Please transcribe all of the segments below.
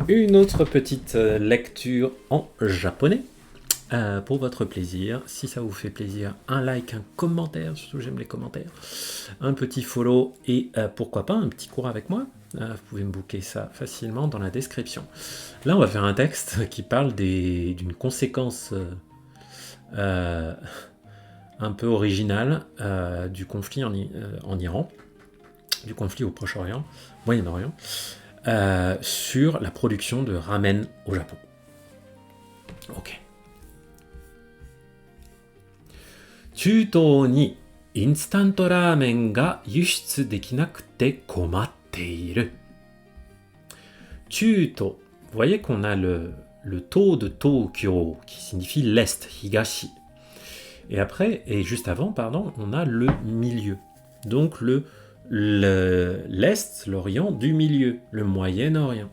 Une autre petite lecture en japonais pour votre plaisir. Si ça vous fait plaisir, un like, un commentaire, surtout j'aime les commentaires, un petit follow et pourquoi pas un petit cours avec moi. Vous pouvez me booker ça facilement dans la description. Là, on va faire un texte qui parle d'une conséquence un peu originale du conflit en Iran, du conflit au Proche-Orient, Moyen-Orient, sur la production de ramen au Japon. Ok. 中東にインスタントラーメンが輸出できなくて困っている。中東, vous voyez qu'on a le taux de Tokyo qui signifie l'est, higashi. Et après, et juste avant, pardon, on a le milieu. Donc l'est, l'orient du milieu, le Moyen-Orient.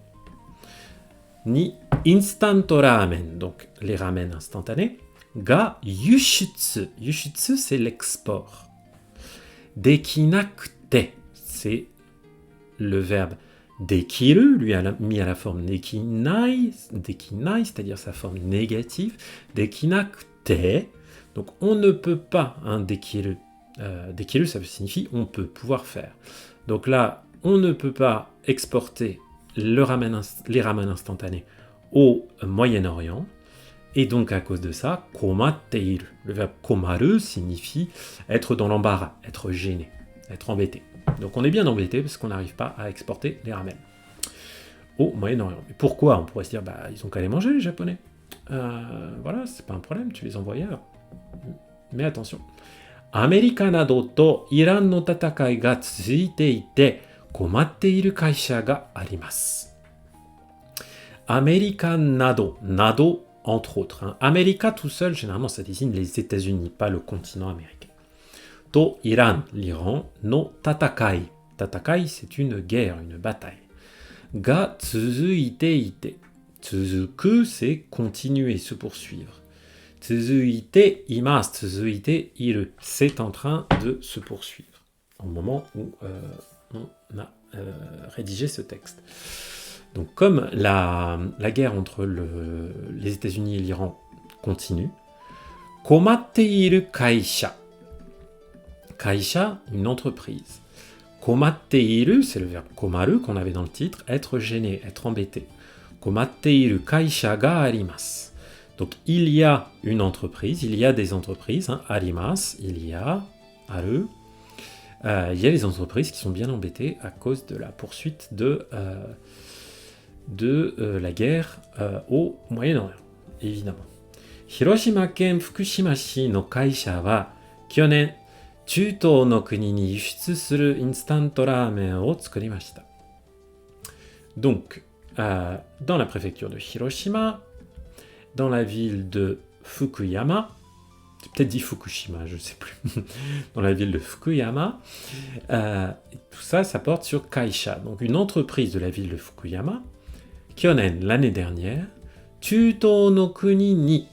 Ni instant ramen, donc les ramen instantanés. Ga yushutsu. Yushutsu, c'est l'export. Dekinakute, c'est le verbe dekiru, lui mis à la forme dekinai, c'est-à-dire sa forme négative. Dekinakute, donc on ne peut pas, hein, dekiru. Dekiru, ça signifie on peut, pouvoir faire. Donc là, on ne peut pas exporter les ramen instantanés au Moyen-Orient. Et donc à cause de ça, komatteiru. Le verbe komaru signifie être dans l'embarras, être gêné, être embêté. Donc on est bien embêté parce qu'on n'arrive pas à exporter les ramen au Moyen-Orient. Mais pourquoi? On pourrait se dire, ils ont qu'à les manger les Japonais. Voilà, c'est pas un problème, tu les envoies ailleurs. Mais attention. Amerika nado to Iran no tatakai ga tsuite ite komatteiru kaisha ga arimasu. Amerika nado, nado entre autres. Hein. America tout seul, généralement, ça désigne les États-Unis, pas le continent américain. To Iran, l'Iran, no tatakai. Tatakai, c'est une guerre, une bataille. Ga tsuzuite ite. Tsuzuku, c'est continuer, se poursuivre. Tsuzuite imasu, tsuzuite iru. C'est en train de se poursuivre. Au moment où on a rédigé ce texte. Donc comme la guerre entre les États-Unis et l'Iran continue, komatteiru kaisha. Kaisha, une entreprise. Komatteiru, c'est le verbe komaru qu'on avait dans le titre, être gêné, être embêté. Komatteiru kaisha ga arimasu. Donc il y a une entreprise, il y a des entreprises, hein, arimasu, il y a, aru. Il y a les entreprises qui sont bien embêtées à cause de la poursuite de la guerre au Moyen-Orient, évidemment. Hiroshima ken Fukushima-shi no kaisha wa kyonen, Chutou no kuni ni yushitsu suru instant ramen o tsukurimashita. Donc, dans la préfecture de Hiroshima, dans la ville de Fukuyama, j'ai peut-être dit Fukushima, je ne sais plus, dans la ville de Fukuyama, tout ça, ça porte sur kaisha, donc une entreprise de la ville de Fukuyama, Kyonen, l'année dernière, Chutou no kuni ni,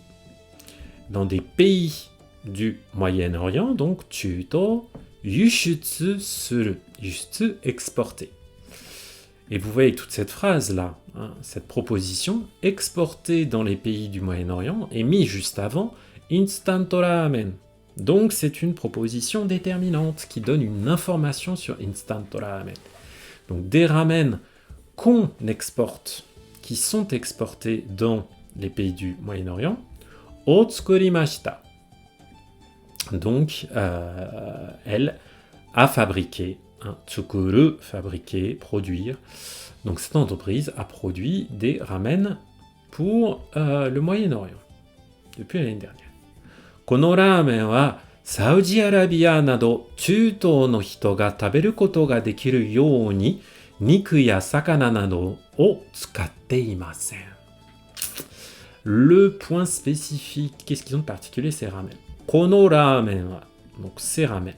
dans des pays du Moyen-Orient, donc Chutou, yushutsu suru, yushutsu exporté. Et vous voyez toute cette phrase-là, hein, cette proposition, exportée dans les pays du Moyen-Orient, est mise juste avant instant ramen. Donc c'est une proposition déterminante qui donne une information sur instant ramen. Donc des ramen qu'on exporte, qui sont exportés dans les pays du Moyen-Orient, o tsukurimashita. Donc, elle a fabriqué, hein, tsukuru, fabriquer, produire. Donc cette entreprise a produit des ramen pour le Moyen-Orient, depuis l'année dernière. Kono ramen wa Saudi Arabia nado Chutou no hito ga taberu koto ga dekiru you ni niku ya sakana nado o tsukatte imasen. Le point spécifique, qu'est-ce qu'ils ont de particulier ces ramen? Kono ramen wa, donc ces ramen.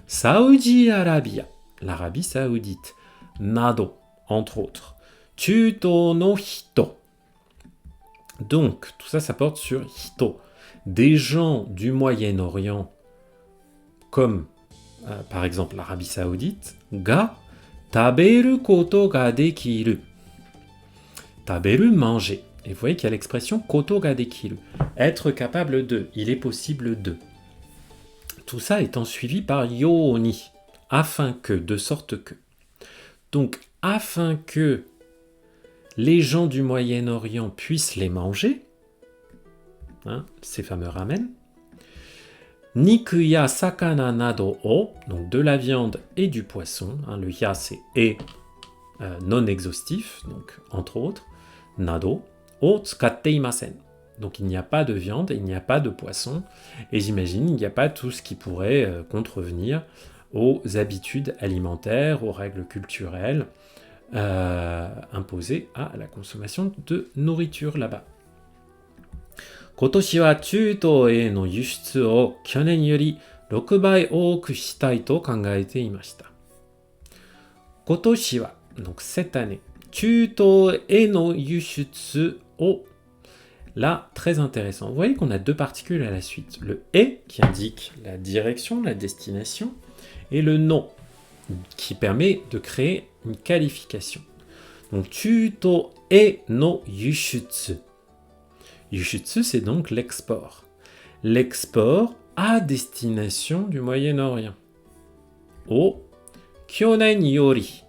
Saudi Arabia, l'Arabie Saoudite. Nado, entre autres. Chutou no hito. Donc, tout ça, ça porte sur hito. Des gens du Moyen-Orient, comme par exemple l'Arabie Saoudite, ga taberu koto ga dekiru. taberu, manger. Et vous voyez qu'il y a l'expression koto ga dekiru, être capable de, il est possible de. Tout ça étant suivi par yoni, afin que, de sorte que. Donc, afin que les gens du Moyen-Orient puissent les manger, ces fameux ramen, niku ya sakana nado o, donc de la viande et du poisson, le ya c'est et non exhaustif, donc entre autres, nado, o tsukatte imasen. Donc il n'y a pas de viande, il n'y a pas de poisson, et j'imagine il n'y a pas tout ce qui pourrait contrevenir aux habitudes alimentaires, aux règles culturelles imposées à la consommation de nourriture là-bas. Kotoshi wa Chuto e no yushitsu o kyonen yori 6倍多くしたいと考えていました。Kotoshi wa, donc cette année, Chuto e no yushitsu o. Là, très intéressant. Vous voyez qu'on a deux particules à la suite. Le « et » qui indique la direction, la destination, et le « no » qui permet de créer une qualification. Donc, Chuto e no yushutsu. Yushutsu, c'est donc l'export. L'export à destination du Moyen-Orient. O kyonen yori.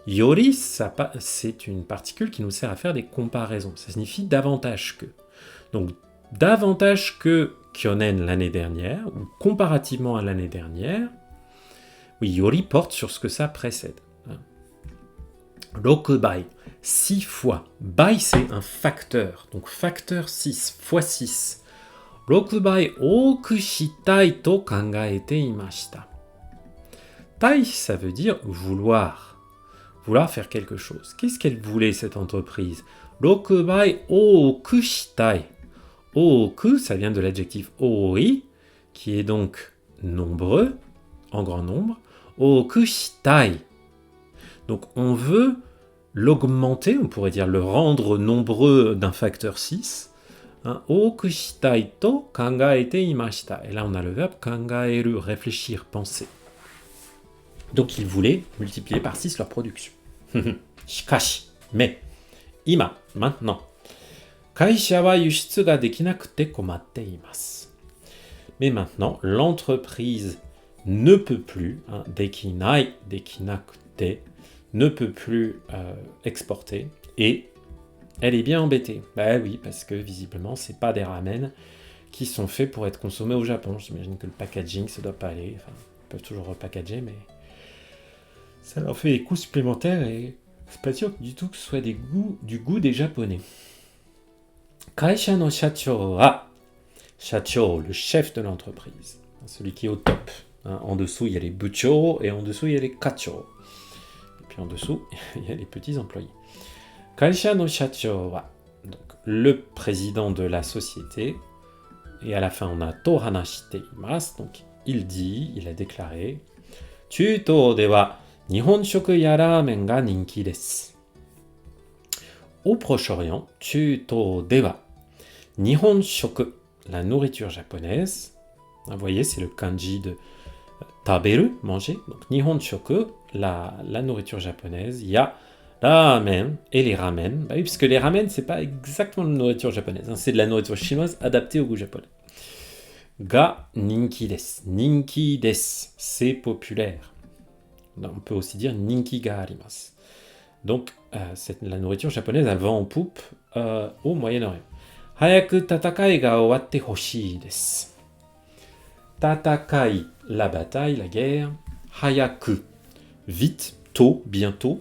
Yori, c'est une particule qui nous sert à faire des comparaisons. Ça signifie davantage que. Donc, davantage que kyonen l'année dernière, ou comparativement à l'année dernière, oui, yori porte sur ce que ça précède. Rokubai, 6 fois. Bai, c'est un facteur. Donc, facteur 6, fois 6. Rokubai oku shitai to kangaete imashita. Tai, ça veut dire vouloir. Vouloir faire quelque chose. Qu'est-ce qu'elle voulait, cette entreprise? Rokubai oku shitai. Oku, ça vient de l'adjectif oi, qui est donc nombreux, en grand nombre. Oku shitai. Donc on veut l'augmenter, on pourrait dire le rendre nombreux d'un facteur 6. Oku shitai to kangaete imashita. Et là on a le verbe kangaeru, réfléchir, penser. Donc ils voulaient multiplier par 6 leur production. Shikashi, mais, ima, maintenant. Kaisha wa yushitsu ga dekinakute komatte imasu. Mais maintenant, l'entreprise ne peut plus, dekinai, dekinakute, ne peut plus exporter, et elle est bien embêtée. Bah oui, parce que visiblement, c'est pas des ramen qui sont faits pour être consommés au Japon. J'imagine que le packaging, ça doit pas aller. Enfin, ils peuvent toujours repackager, mais ça leur fait des coûts supplémentaires et c'est pas sûr du tout que ce soit du goût des Japonais. Kaisha no shacho wa, shacho, le chef de l'entreprise, celui qui est au top. En dessous, il y a les bucho et en dessous, il y a les kacho. Et puis en dessous, il y a les petits employés. Kaisha no shacho wa, donc le président de la société. Et à la fin, on a to hanashite imasu, donc il a déclaré Chuto de wa Nihonshoku ya ramen ga ninki desu. Au Proche-Orient, Chuto de wa Nihonshoku, la nourriture japonaise. Vous voyez, c'est le kanji de taberu, manger. Donc Nihonshoku, la nourriture japonaise. Ya ramen et les ramen. Bah oui, puisque les ramen, c'est pas exactement la nourriture japonaise. C'est de la nourriture chinoise adaptée au goût japonais. Ga ninki desu. Ninki desu, c'est populaire. On peut aussi dire ninki ga arimasu. Donc, la nourriture japonaise, elle vend en poupe au Moyen-Orient. Hayaku tatakai ga owatte hoshii desu. Tatakai, la bataille, la guerre. Hayaku, vite, tôt, bientôt.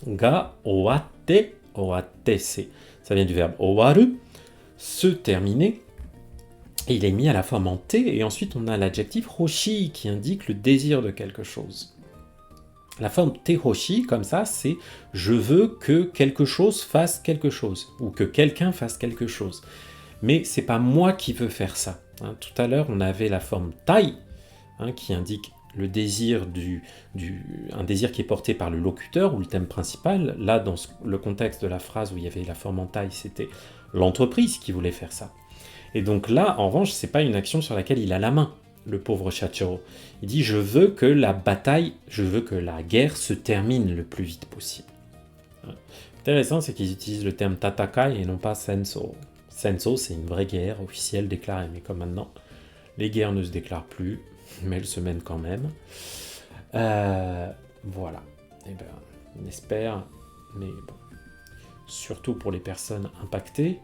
Ga owatte, owatte, ça vient du verbe owaru, se terminer. Et il est mis à la forme en T, et ensuite on a l'adjectif hoshi qui indique le désir de quelque chose. La forme te hoshi, comme ça, c'est je veux que quelque chose fasse quelque chose, ou que quelqu'un fasse quelque chose. Mais c'est pas moi qui veux faire ça. Tout à l'heure, on avait la forme tai, qui indique le désir un désir qui est porté par le locuteur ou le thème principal. Là, dans le contexte de la phrase où il y avait la forme en tai, c'était l'entreprise qui voulait faire ça. Et donc là, en revanche, c'est pas une action sur laquelle il a la main, le pauvre Shachiro. Il dit, je veux que la bataille, je veux que la guerre se termine le plus vite possible. Intéressant, c'est qu'ils utilisent le terme tatakai et non pas senso. Senso, c'est une vraie guerre officielle déclarée, mais comme maintenant, les guerres ne se déclarent plus, mais elles se mènent quand même. Voilà. Et ben, on espère, mais bon, surtout pour les personnes impactées,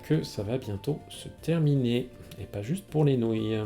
que ça va bientôt se terminer, et pas juste pour les nouilles.